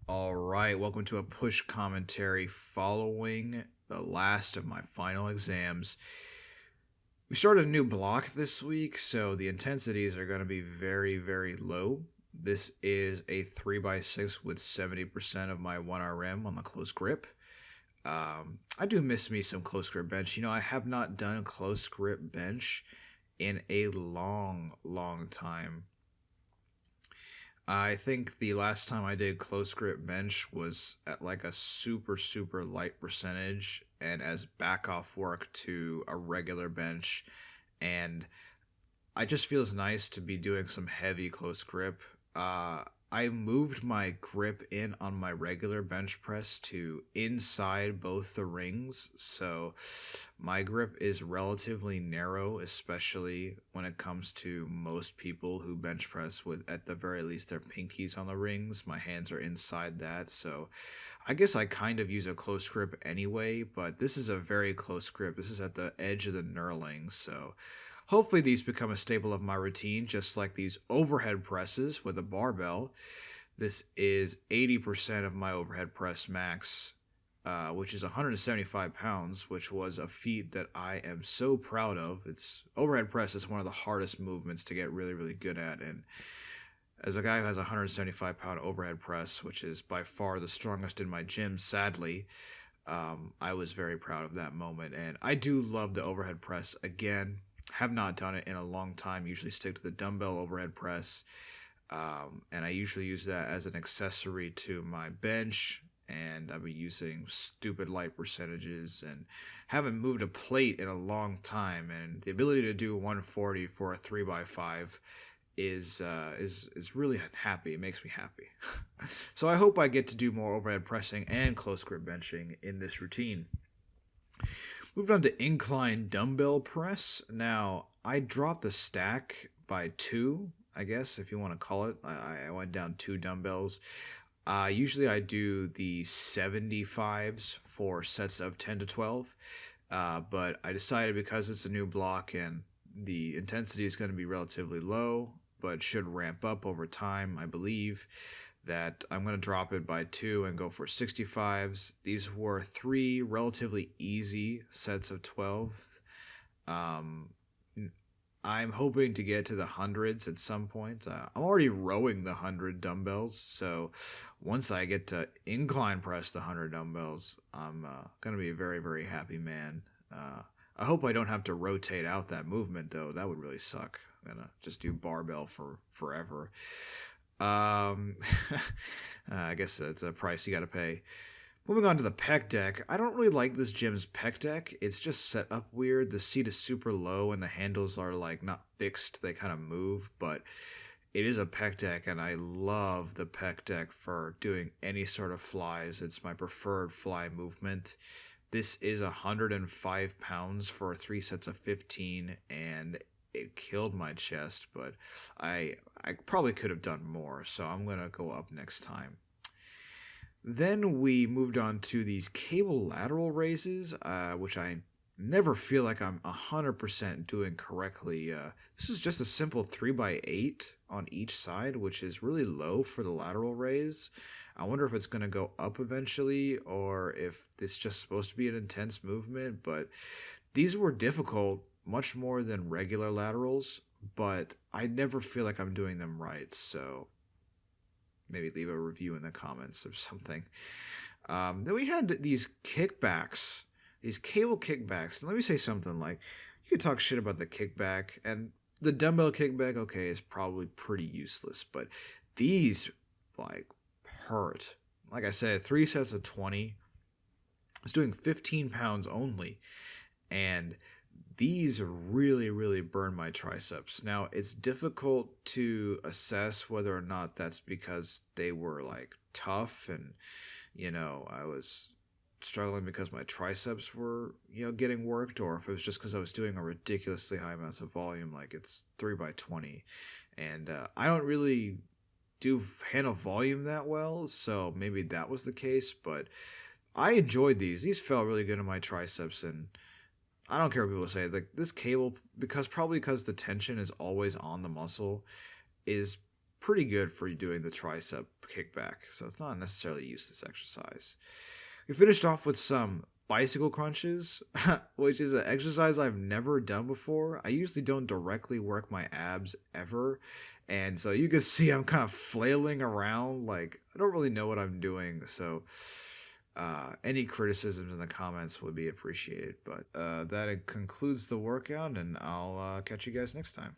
All right, welcome to a push commentary following the last of my final exams. We started a new block this week, so the intensities are going to be very, very low. This is a 3x6 with 70% of my 1RM on the close grip. I do miss me some close grip bench. I have not done close grip bench in a long, long time. I think the last time I did close grip bench was at like a super, super light percentage and as back off work to a regular bench. And I just feels nice to be doing some heavy close grip. I moved my grip in on my regular bench press to inside both the rings, so my grip is relatively narrow, especially when it comes to most people who bench press with at the very least their pinkies on the rings. My hands are inside that, so I guess I kind of use a close grip anyway, but this is a very close grip. This is at the edge of the knurling, so hopefully these become a staple of my routine, just like these overhead presses with a barbell. This is 80% of my overhead press max, which is 175 pounds, which was a feat that I am so proud of. Overhead press is one of the hardest movements to get really, really good at, and as a guy who has a 175-pound overhead press, which is by far the strongest in my gym, sadly, I was very proud of that moment, and I do love the overhead press. Again, have not done it in a long time. Usually stick to the dumbbell overhead press, and I usually use that as an accessory to my bench, and I've been using stupid light percentages and haven't moved a plate in a long time, and the ability to do 140 for a 3x5 is really happy. It makes me happy. So I hope I get to do more overhead pressing and close grip benching in this routine. Moved on to incline dumbbell press. Now, I dropped the stack by 2, I guess, if you want to call it. I went down 2 dumbbells. Usually I do the 75s for sets of 10 to 12, but I decided because it's a new block and the intensity is going to be relatively low, but should ramp up over time, I believe, that I'm going to drop it by 2 and go for 65s. These were 3 relatively easy sets of 12. I'm hoping to get to the hundreds at some point. I'm already rowing the 100 dumbbells, so once I get to incline press the 100 dumbbells, I'm going to be a very, very happy man. I hope I don't have to rotate out that movement, though. That would really suck. I'm going to just do barbell for forever. I guess it's a price you got to pay. Moving on to the pec deck, I don't really like this gym's pec deck. It's just set up weird. The seat is super low and the handles are like not fixed. They kind of move, but it is a pec deck and I love the pec deck for doing any sort of flies. It's my preferred fly movement. This is 105 pounds for 3 sets of 15 and it killed my chest, but I probably could have done more, so I'm going to go up next time. Then we moved on to these cable lateral raises, which I never feel like I'm 100% doing correctly. This is just a simple 3x8 on each side, which is really low for the lateral raise. I wonder if it's going to go up eventually, or if it's just supposed to be an intense movement, but these were difficult, much more than regular laterals, but I never feel like I'm doing them right, so maybe leave a review in the comments or something. Then we had these kickbacks, these cable kickbacks. And let me say something, like, you could talk shit about the kickback, and the dumbbell kickback, okay, is probably pretty useless, but these, like, hurt. Like I said, 3 sets of 20. I was doing 15 pounds only, and these really, really burn my triceps. Now, it's difficult to assess whether or not that's because they were like tough and, I was struggling because my triceps were, getting worked, or if it was just because I was doing a ridiculously high amounts of volume, like it's 3x20. And I don't really handle volume that well, so maybe that was the case, but I enjoyed these. These felt really good in my triceps, and I don't care what people say. Like, this cable, because the tension is always on the muscle, is pretty good for doing the tricep kickback, so it's not necessarily a useless exercise. We finished off with some bicycle crunches, which is an exercise I've never done before. I usually don't directly work my abs ever, and so you can see I'm kind of flailing around, like I don't really know what I'm doing. So any criticisms in the comments would be appreciated. But that concludes the workout, and I'll catch you guys next time.